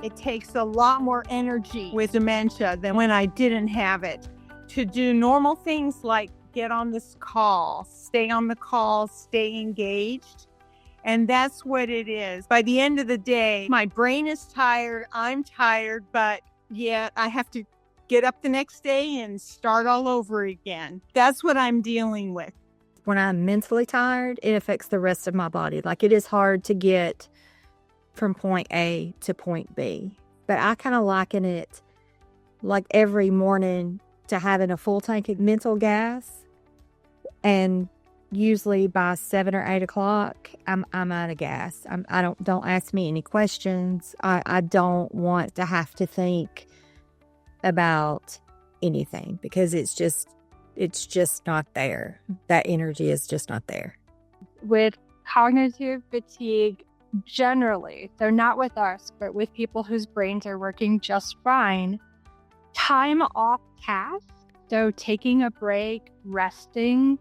It takes a lot more energy with dementia than when I didn't have it to do normal things like get on this call, stay on the call, stay engaged. And that's what it is. By the end of the day, my brain is tired, I'm tired, but yet I have to get up the next day and start all over again. That's what I'm dealing with. When I'm mentally tired, it affects the rest of my body. Like, it is hard to get from point A to point B. But I kind of liken it like every morning to having a full tank of mental gas. And usually by 7 or 8 o'clock, I'm out of gas. Don't ask me any questions. I don't want to have to think about anything because it's just not there. That energy is just not there. With cognitive fatigue generally, so not with us, but with people whose brains are working just fine, time off task, so taking a break, resting,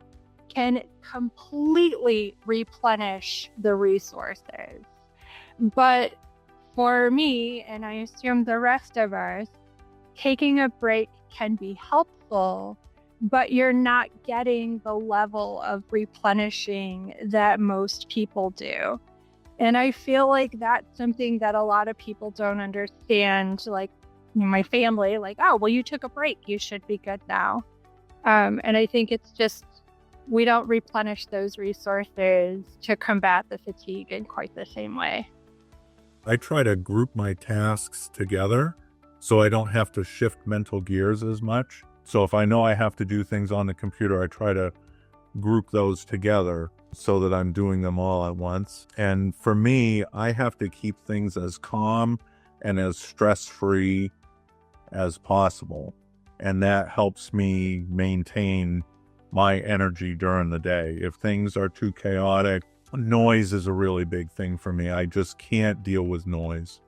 can completely replenish the resources. But for me, and I assume the rest of us, taking a break can be helpful, but you're not getting the level of replenishing that most people do. And I feel like that's something that a lot of people don't understand. Like my family, like, oh, well, you took a break, you should be good now. And I think it's just, we don't replenish those resources to combat the fatigue in quite the same way. I try to group my tasks together so I don't have to shift mental gears as much. So if I know I have to do things on the computer, I try to group those together so that I'm doing them all at once. And for me, I have to keep things as calm and as stress-free as possible. And that helps me maintain my energy during the day. If things are too chaotic, noise is a really big thing for me. I just can't deal with noise.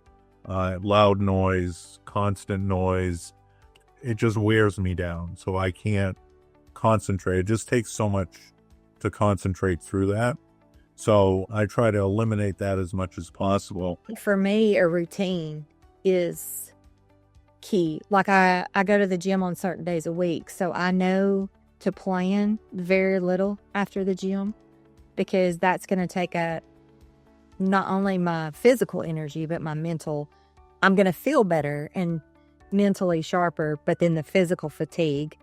Loud noise, constant noise, it just wears me down. So I can't concentrate. It just takes so much to concentrate through that. So I try to eliminate that as much as possible. For me, a routine is key. Like I go to the gym on certain days a week, so I know to plan very little after the gym because that's going to take up not only my physical energy, but my mental. I'm going to feel better and mentally sharper, but then the physical fatigue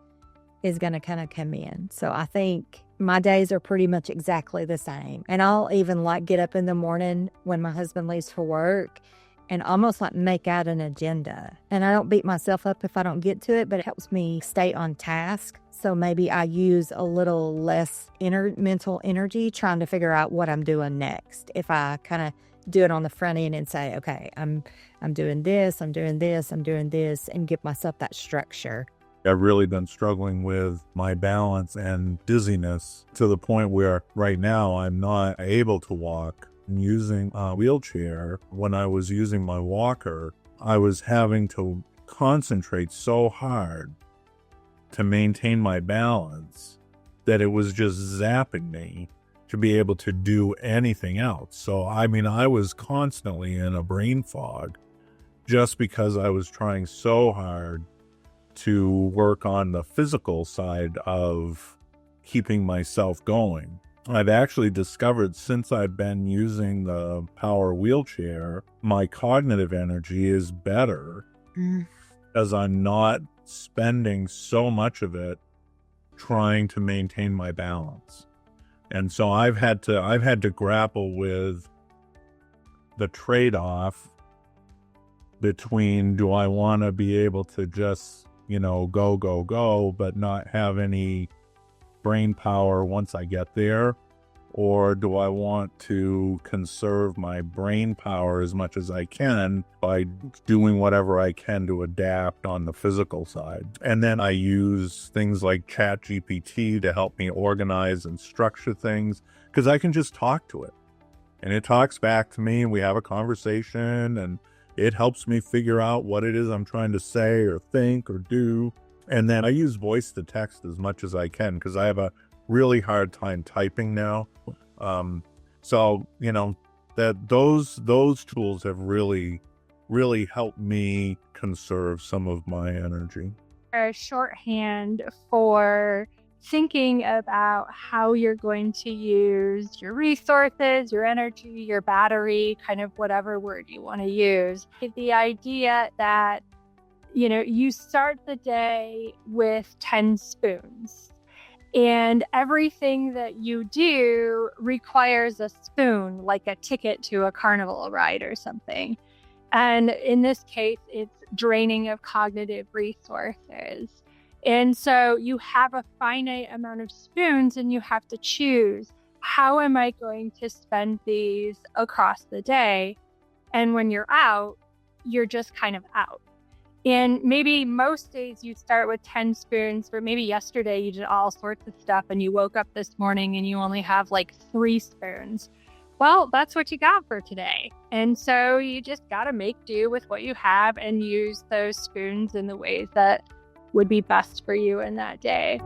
is going to kind of come in. So I think my days are pretty much exactly the same. And I'll even like get up in the morning when my husband leaves for work and almost like make out an agenda. And I don't beat myself up if I don't get to it, but it helps me stay on task. So maybe I use a little less mental energy trying to figure out what I'm doing next. If I kind of do it on the front end and say, okay, I'm doing this, I'm doing this, I'm doing this, and give myself that structure. I've really been struggling with my balance and dizziness to the point where right now I'm not able to walk. I'm using a wheelchair. When I was using my walker, I was having to concentrate so hard to maintain my balance that it was just zapping me to be able to do anything else. So, I mean, I was constantly in a brain fog just because I was trying so hard to work on the physical side of keeping myself going. I've actually discovered since I've been using the power wheelchair, my cognitive energy is better as I'm not spending so much of it trying to maintain my balance. And so I've had to grapple with the trade-off between, do I want to be able to just, go, but not have any brain power once I get there? Or do I want to conserve my brain power as much as I can by doing whatever I can to adapt on the physical side? And then I use things like ChatGPT to help me organize and structure things because I can just talk to it. And it talks back to me and we have a conversation and it helps me figure out what it is I'm trying to say or think or do. And then I use voice to text as much as I can because I have a really hard time typing now. So, that those tools have really really helped me conserve some of my energy. A shorthand for thinking about how you're going to use your resources, your energy, your battery, kind of whatever word you want to use. The idea that, you start the day with 10 spoons. And everything that you do requires a spoon, like a ticket to a carnival ride or something. And in this case, it's draining of cognitive resources. And so you have a finite amount of spoons and you have to choose, how am I going to spend these across the day? And when you're out, you're just kind of out. And maybe most days you start with 10 spoons, but maybe yesterday you did all sorts of stuff and you woke up this morning and you only have like 3 spoons. Well, that's what you got for today. And so you just got to make do with what you have and use those spoons in the ways that would be best for you in that day.